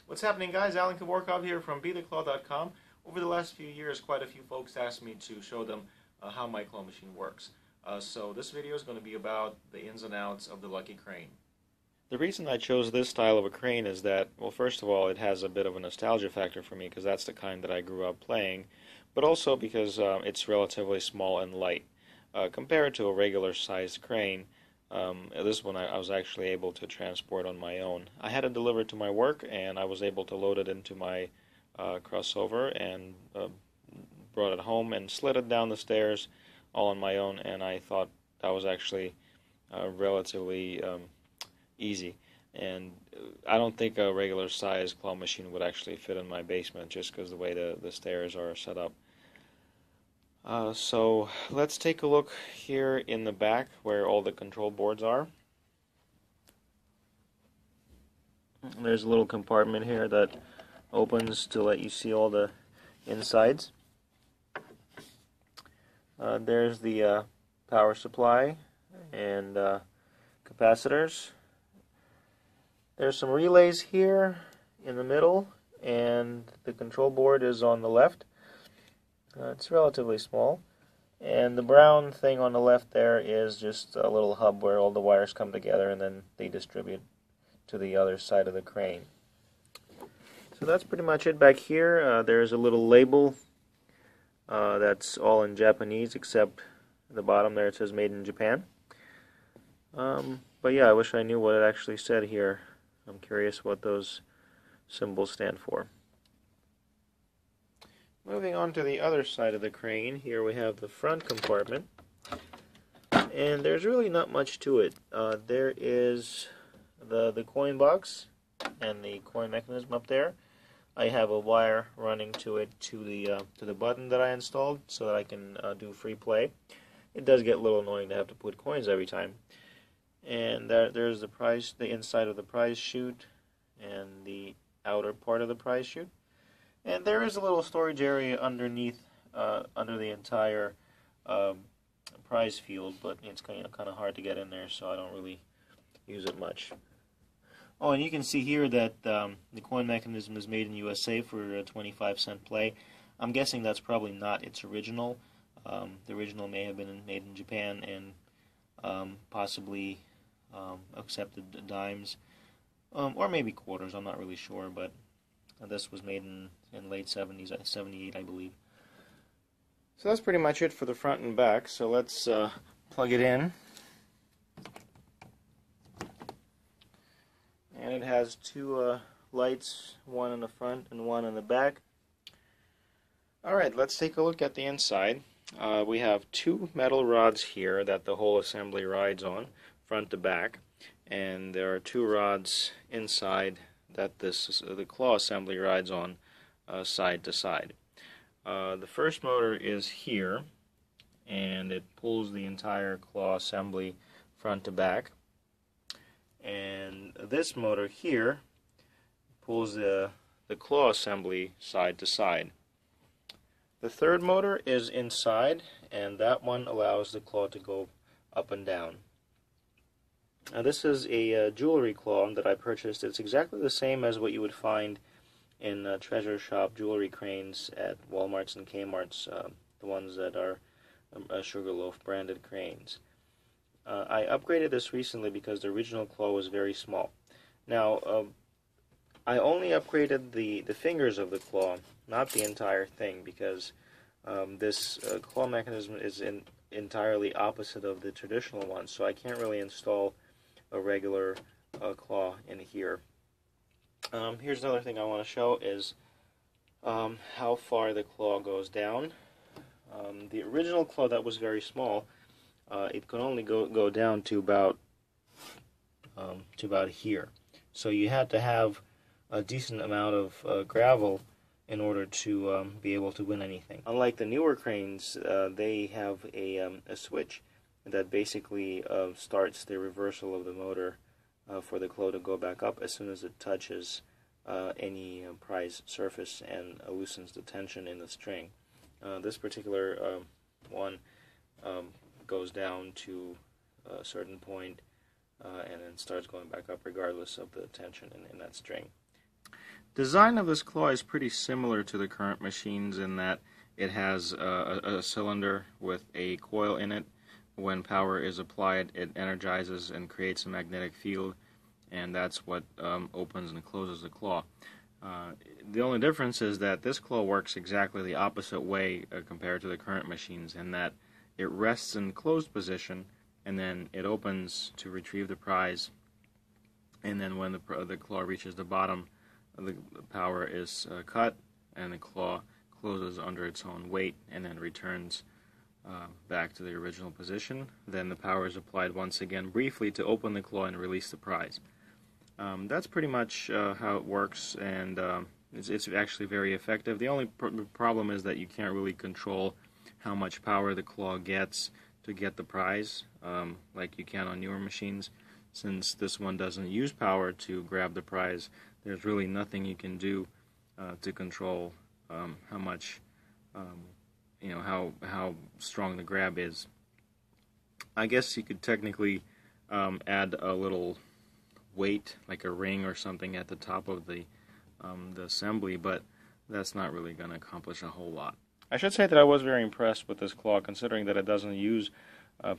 What's happening, guys? Allen Kevorkov here from BeTheClaw.com. Over the last few years, quite a few folks asked me to show them how my claw machine works. So this video is going to be about the ins and outs of the Lucky Crane. The reason I chose this style of a crane is that, well, first of all, it has a bit of a nostalgia factor for me because that's the kind that I grew up playing, but also because it's relatively small and light. Compared to a regular sized crane, this one I was actually able to transport on my own. I had it delivered to my work, and I was able to load it into my crossover and brought it home and slid it down the stairs all on my own, and I thought that was actually relatively easy. And I don't think a regular size claw machine would actually fit in my basement just because the way the stairs are set up. So let's take a look here in the back where all the control boards are. There's a little compartment here that opens to let you see all the insides. There's the power supply and capacitors. There's some relays here in the middle, and the control board is on the left. It's relatively small, and the brown thing on the left there is just a little hub where all the wires come together and then they distribute to the other side of the crane. So that's pretty much it back here. There's a little label that's all in Japanese except at the bottom there it says made in Japan. But yeah, I wish I knew what it actually said here. I'm curious what those symbols stand for. Moving on to the other side of the crane, here we have the front compartment, and there's really not much to it. There is the coin box and the coin mechanism up there. I have a wire running to it to the button that I installed so that I can do free play. It does get a little annoying to have to put coins every time. And there's the inside of the prize chute and the outer part of the prize chute. And there is a little storage area underneath, under the entire prize field, but it's kind of hard to get in there, so I don't really use it much. Oh, and you can see here that the coin mechanism is made in USA for a 25-cent play. I'm guessing that's probably not its original. The original may have been made in Japan and possibly accepted dimes, or maybe quarters. I'm not really sure, but this was made in late 70s, 78, I believe. So that's pretty much it for the front and back. So let's plug it in. And it has two lights, one in the front and one in the back. Alright, let's take a look at the inside. We have two metal rods here that the whole assembly rides on, front to back. And there are two rods inside that the claw assembly rides on side to side. The first motor is here, and it pulls the entire claw assembly front to back. And this motor here pulls the claw assembly side to side. The third motor is inside, and that one allows the claw to go up and down. Now this is a jewelry claw that I purchased. It's exactly the same as what you would find in treasure shop jewelry cranes at Walmarts and K-marts, the ones that are Sugarloaf branded cranes. I upgraded this recently because the original claw was very small. Now, I only upgraded the fingers of the claw, not the entire thing, because this claw mechanism is entirely opposite of the traditional one, so I can't really install a regular claw in here. Here's another thing I want to show is how far the claw goes down. The original claw that was very small, it could only go down to about here. So you had to have a decent amount of gravel in order to be able to win anything. Unlike the newer cranes, they have a switch that basically starts the reversal of the motor for the claw to go back up as soon as it touches any prize surface and loosens the tension in the string. This particular one goes down to a certain point and then starts going back up regardless of the tension in that string. Design of this claw is pretty similar to the current machines in that it has a cylinder with a coil in it. When power is applied, it energizes and creates a magnetic field, and that's what opens and closes the claw. The only difference is that this claw works exactly the opposite way compared to the current machines, in that it rests in closed position and then it opens to retrieve the prize, and then when the claw reaches the bottom, the power is cut and the claw closes under its own weight and then returns back to the original position. Then the power is applied once again briefly to open the claw and release the prize. That's pretty much how it works, and it's actually very effective. The only problem is that you can't really control how much power the claw gets to get the prize, like you can on newer machines. Since this one doesn't use power to grab the prize, there's really nothing you can do to control how much, how strong the grab is. I guess you could technically add a little weight, like a ring or something, at the top of the assembly, but that's not really going to accomplish a whole lot. I should say that I was very impressed with this claw, considering that it doesn't use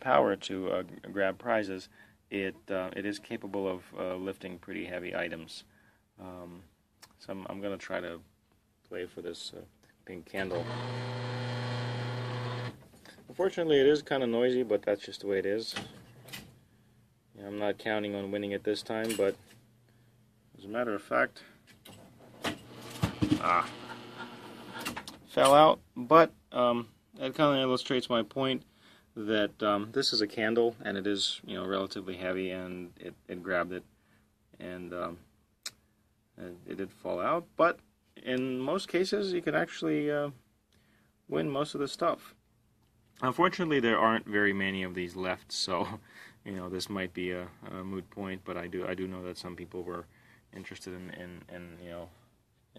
power to grab prizes. It is capable of lifting pretty heavy items. So I'm going to try to play for this pink candle. Unfortunately, it is kind of noisy, but that's just the way it is. I'm not counting on winning it this time, but as a matter of fact, fell out. But that kind of illustrates my point that this is a candle, and it is, relatively heavy, and it grabbed it, and it did fall out. But in most cases, you can actually win most of the stuff. Unfortunately, there aren't very many of these left, so this might be a moot point. But I do know that some people were interested in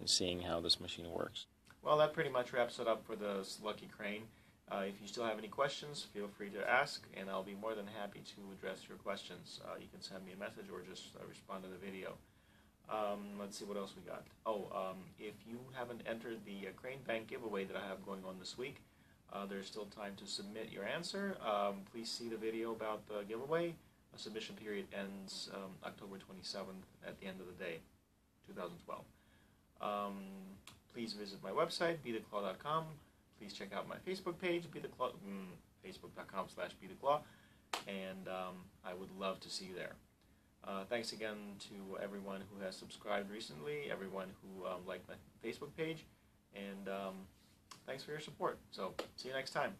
seeing how this machine works. Well, that pretty much wraps it up for the Lucky Crane. If you still have any questions, feel free to ask, and I'll be more than happy to address your questions. You can send me a message or just respond to the video. Let's see what else we got. If you haven't entered the Crane Bank giveaway that I have going on this week, there's still time to submit your answer. Please see the video about the giveaway. The submission period ends October 27th at the end of the day, 2012. Please visit my website, BeTheClaw.com. Please check out my Facebook page, BeTheClaw, Facebook.com/BeTheClaw, and I would love to see you there. Thanks again to everyone who has subscribed recently, everyone who liked my Facebook page, and thanks for your support. So, see you next time.